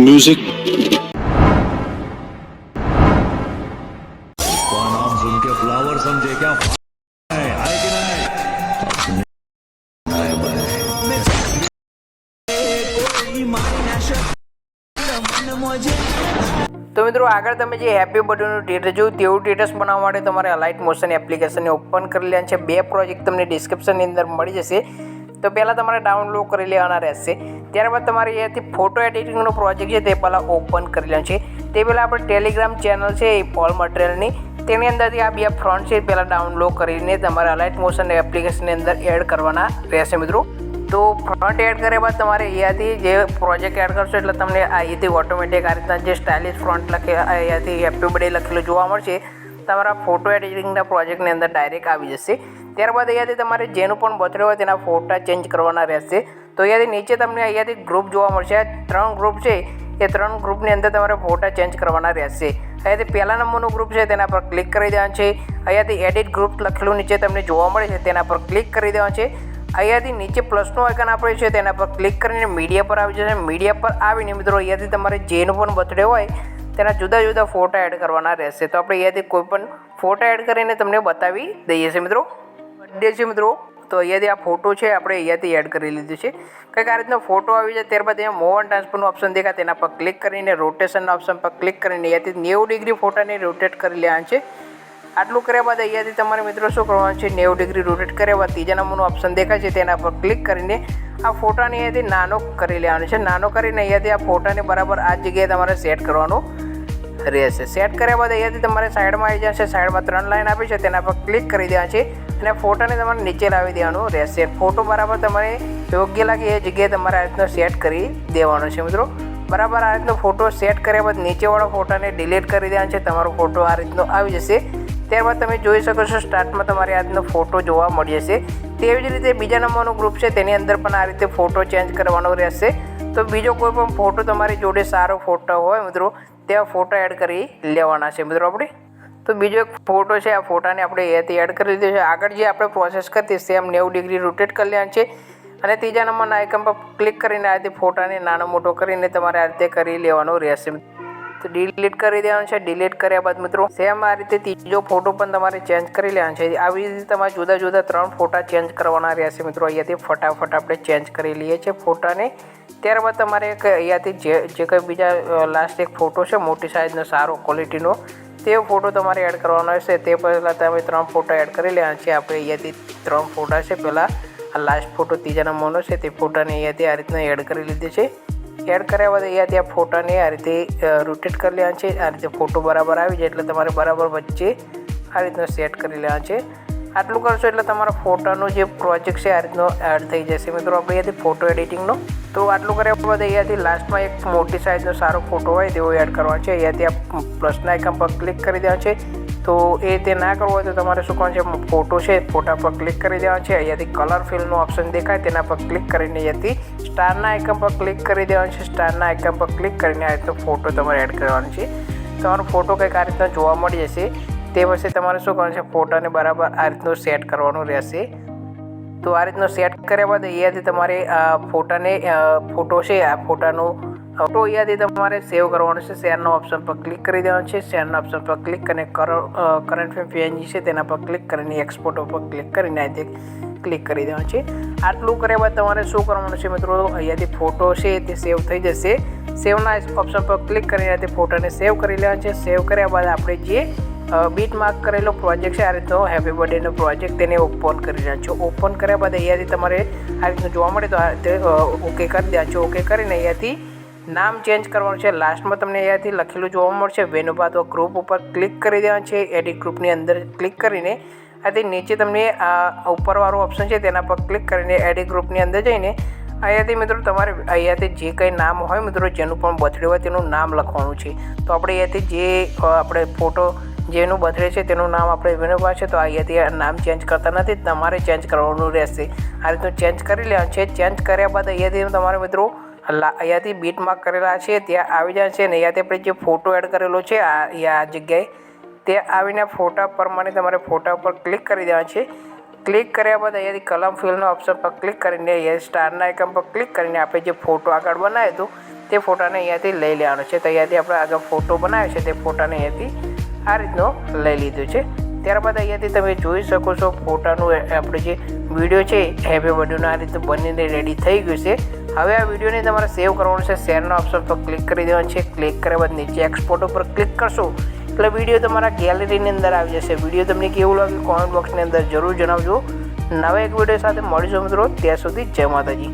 Music. नाम सुन के flower समझे क्या आए कि नहीं? तो मित्रों आगे તમે જે હેપી બર્થડેનું સ્ટેટસ જોયું તેવું સ્ટેટસ બનાવવા માટે તમારે અલાઇટ મોશન એપ્લિકેશનને ઓપન કરી લેવાની છે। બે પ્રોજેક્ટ તમને ડિસ્ક્રિપ્શનની અંદર મળી જશે। તો પહેલાં તમારે ડાઉનલોડ કરી લેવાના રહેશે। ત્યારબાદ તમારે અહીંયાથી ફોટો એડિટિંગનો પ્રોજેક્ટ છે તે પહેલાં ઓપન કરી લેવાનો છે। તે પહેલાં આપણે ટેલિગ્રામ ચેનલ છે એ પોલ મટીરિયલની તેની અંદરથી આ બે ફ્રન્ટ છે પહેલાં ડાઉનલોડ કરીને તમારે અલાઇટ મોશન એપ્લિકેશનની અંદર એડ કરવાના રહેશે મિત્રો। તો ફ્રન્ટ એડ કર્યા બાદ તમારે અહીંયાથી જે પ્રોજેક્ટ એડ કરશો એટલે તમને અહીંયાથી ઓટોમેટિક આ રીતના જે સ્ટાઇલિશ ફ્રન્ટ અહીંયાથી હેપી બર્થડે લખેલું જોવા મળશે। તમારા ફોટો એડિટિંગના પ્રોજેક્ટની અંદર ડાયરેક્ટ આવી જશે। ત્યારબાદ અહીંયાથી તમારે જેનું પણ બર્થડે હોય તેના ફોટા ચેન્જ કરવાના રહેશે। તો અહીંયાથી નીચે તમને અહીંયાથી ગ્રુપ જોવા મળશે। આ 3 ગ્રુપ છે એ 3 ગ્રુપની અંદર તમારે ફોટા ચેન્જ કરવાના રહેશે। અહીંયાથી પહેલા નંબરનું ગ્રુપ છે તેના પર ક્લિક કરી દેવાનું છે। અહીંયાથી એડિટ ગ્રુપ લખેલું નીચે તમને જોવા મળે છે તેના પર ક્લિક કરી દેવાનું છે। અહીંયાથી નીચે પ્લસનું આઇકન આપેલું છે તેના પર ક્લિક કરીને મીડિયા પર આવી જશે। મીડિયા પર આવીને મિત્રો અહીંયાથી તમારે જેનું પણ બર્થડે હોય તેના જુદા જુદા ફોટા એડ કરવાના રહેશે। તો આપણે અહીંયાથી કોઈ પણ ફોટા એડ કરીને તમને બતાવી દઈએ છીએ મિત્રો। બર્થડે છે મિત્રો, તો અહીંયાથી આ ફોટો છે આપણે અહીંયાથી એડ કરી લીધું છે। કંઈક આ રીતનો ફોટો આવી જાય ત્યારબાદ અહીંયા મૂવ એન્ડ ટ્રાન્સફરનું ઓપ્શન દેખાય તેના પર ક્લિક કરીને રોટેશનના ઓપ્શન પર ક્લિક કરીને અહીંયાથી 90 ડિગ્રી ફોટાને રોટેટ કરી લેવાનું છે। આટલું કર્યા બાદ અહીંયાથી તમારે મિત્રો શું કરવાનું છે, 90 ડિગ્રી રોટેટ કર્યા બાદ ત્રીજા નંબરનું ઓપ્શન દેખાય છે તેના પર ક્લિક કરીને આ ફોટાને અહીંયાથી નાનો કરી લેવાનો છે। નાનો કરીને અહીંયાથી આ ફોટાને બરાબર આ જગ્યાએ તમારે સેટ કરવાનું રહેશે। સેટ કર્યા બાદ અહીંયાથી તમારે સાઈડમાં આવી જશે। સાઈડમાં 3 લાઈન આપી છે તેના પર ક્લિક કરી દેવાનું છે અને ફોટાને તમારે નીચે લાવી દેવાનું રહેશે। ફોટો બરાબર તમારે યોગ્ય લાગે એ જગ્યાએ તમારે આ રીતનો સેટ કરી દેવાનો છે મિત્રો। બરાબર આ રીતનો ફોટો સેટ કર્યા બાદ નીચેવાળા ફોટાને ડિલીટ કરી દેવાનો છે। તમારો ફોટો આ રીતનો આવી જશે। ત્યારબાદ તમે જોઈ શકો છો સ્ટાર્ટમાં તમારે આ રીતનો ફોટો જોવા મળી જશે। તેવી જ રીતે બીજા નંબરનો ગ્રુપ છે તેની અંદર પણ આ રીતે ફોટો ચેન્જ કરવાનો રહેશે। તો બીજો કોઈ પણ ફોટો તમારી જોડે સારો ફોટો હોય મિત્રો તેવા ફોટો એડ કરી લેવાના છે મિત્રો આપણે। તો બીજો એક ફોટો છે, આ ફોટાને આપણે અહીંયાથી એડ કરી લીધો છે। આગળ જે આપણે પ્રોસેસ કરતી સેમ 90 ડિગ્રી રોટેટ કરી લેવાનું છે અને ત્રીજા નંબરના આઇકન પર ક્લિક કરીને આ રીતે ફોટાને નાનો મોટો કરીને તમારે આ રીતે કરી લેવાનો રહેશે। તો ડિલીટ કરી દેવાનું છે। ડિલીટ કર્યા બાદ મિત્રો સેમ આ રીતે ત્રીજો ફોટો પણ તમારે ચેન્જ કરી લેવાનો છે। આવી રીતે તમારે જુદા જુદા 3 ફોટા ચેન્જ કરવાના રહેશે મિત્રો। અહીંયાથી ફટાફટ આપણે ચેન્જ કરી લઈએ છીએ ફોટાને। ત્યારબાદ તમારે અહીંયાથી જે કંઈ બીજા લાસ્ટ એક ફોટો છે મોટી સાઇઝનો સારો ક્વોલિટીનો તે ફોટો તમારે એડ કરવાનો હશે। તે પહેલાં તમે 3 ફોટા એડ કરી લેવાના છે। આપણે અહીંયાથી 3 ફોટા છે, પહેલાં આ લાસ્ટ ફોટો ત્રીજા નંબરનો છે તે ફોટાને અહીંયાથી આ રીતના એડ કરી લીધી છે। એડ કર્યા બાદ અહીંયાથી આ ફોટાને આ રીતે રોટેટ કરી લેવાનું છે। આ રીતે ફોટો બરાબર આવી જાય એટલે તમારે બરાબર વચ્ચે આ રીતનો સેટ કરી લેવાનું છે। આટલું કરશો એટલે તમારા ફોટાનો જે પ્રોજેક્ટ છે આ રીતનો એડ થઈ જશે મિત્રો આપણે અહીંયાથી ફોટો એડિટિંગનો। તો આટલું કર્યા બાદ અહીંયાથી લાસ્ટમાં એક મોટી સાઇઝનો સારો ફોટો હોય તેવો એડ કરવાનો છે। અહીંયાથી આ પ્લસના આઇકન પર ક્લિક કરી દેવાનું છે। તો એ તે ના કરવું હોય તો તમારે શું કરવાનું છે, ફોટો છે ફોટા પર ક્લિક કરી દેવાનું છે। અહીંયાથી કલર ફિલનો ઓપ્શન દેખાય તેના પર ક્લિક કરીને અહીંયાથી સ્ટારના આઇકન પર ક્લિક કરી દેવાનું છે। સ્ટારના આઇકન પર ક્લિક કરીને આ રીતનો ફોટો તમારે એડ કરવાનો છે। તમારો ફોટો કંઈક આ રીતના જોવા મળી જશે। તે પછી તમારે શું કરવાનું છે, ફોટાને બરાબર આ રીતનું સેટ કરવાનું રહેશે। તો આ રીતનું સેટ કર્યા બાદ અહીંયાથી તમારે આ ફોટાને ફોટો છે આ ફોટાનો ફોટો અહીંયાથી તમારે સેવ કરવાનો છે। શેરના ઓપ્શન પર ક્લિક કરી દેવાનું છે। શેરના ઓપ્શન પર ક્લિક કરીને કરંટ ફ્રેમ PNG છે તેના પર ક્લિક કરીને એક્સપોર્ટ ઉપર ક્લિક કરીને અહીંયાથી ક્લિક કરી દેવાનું છે। આટલું કર્યા બાદ તમારે શું કરવાનું છે મિત્રો, અહીંયાથી ફોટો છે તે સેવ થઈ જશે। સેવના ઓપ્શન પર ક્લિક કરીને અહીંયાથી ફોટાને સેવ કરી લેવાનું છે। સેવ કર્યા બાદ આપણે જે બીટ માર્ક કરેલો પ્રોજેક્ટ છે આ રીતનો હેપી બર્થડેનો પ્રોજેક્ટ તેને ઓપન કરી રહ્યા છો। ઓપન કર્યા બાદ અહીંયાથી તમારે આ રીતનું જોવા મળે તો આ રીતે ઓકે કરી દેવા છો। ઓકે કરીને અહીંયાથી નામ ચેન્જ કરવાનું છે। લાસ્ટમાં તમને અહીંયાથી લખેલું જોવા મળશે વેનુપા, તો ગ્રુપ ઉપર ક્લિક કરી દેવાનું છે। એડિટ ગ્રુપની અંદર ક્લિક કરીને આથી નીચે તમને આ ઉપરવાળું ઓપ્શન છે તેના પર ક્લિક કરીને એડિટ ગ્રુપની અંદર જઈને અહીંયાથી મિત્રો તમારે અહીંયાથી જે કંઈ નામ હોય મિત્રો જેનું પણ બર્થડે હોય તેનું નામ લખવાનું છે। તો આપણે અહીંયાથી જે આપણે ફોટો જેનું બર્થડે છે તેનું નામ આપણે વિનોબા છે તો અહીંયાથી નામ ચેન્જ કરતા નથી, તમારે ચેન્જ કરવાનું રહેશે। આ રીતનું ચેન્જ કરી લેવાનું છે। ચેન્જ કર્યા બાદ અહીંયાથી તમારે મિત્રો અહીંયાથી બીટ માર્ક કરેલા છે ત્યાં આવી જાય છે અને અહીંયાથી આપણે જે ફોટો એડ કરેલો છે આ જગ્યાએ તે આવીને ફોટા પ્રમાણે તમારે ફોટા ઉપર ક્લિક કરી દેવાનું છે। ક્લિક કર્યા બાદ અહીંયાથી કલમ ફિલનો ઓપ્શન પર ક્લિક કરીને અહીંયા સ્ટારના આઇકન પર ક્લિક કરીને આપણે જે ફોટો આગળ બનાવ્યો હતો તે ફોટાને અહીંયાથી લઈ લેવાનો છે. તો અહીંયાથી આપણે આગળ ફોટો બનાવ્યો છે તે ફોટાને અહીંયાથી આ રીતનો લઈ લીધું છે. ત્યારબાદ અહીંયાથી તમે જોઈ શકો છો ફોટાનું આપણે જે વિડીયો છે હેપી બર્થડેનું આ રીતે બનીને રેડી થઈ ગયું છે. હવે આ વિડીયોને તમારે સેવ કરવાનું છે. શેરનો ઓપ્શન પર ક્લિક કરી દેવાનું છે. ક્લિક કર્યા બાદ નીચે એક્સપોર્ટ ઉપર ક્લિક કરશો એટલે વિડીયો તમારા ગેલેરીની અંદર આવી જશે. વિડીયો તમને કેવું લાગ્યું કોમેન્ટ બોક્સની અંદર જરૂર જણાવજો. નવા એક વિડીયો સાથે મળીશું મિત્રો. ત્યાં સુધી જય માતાજી.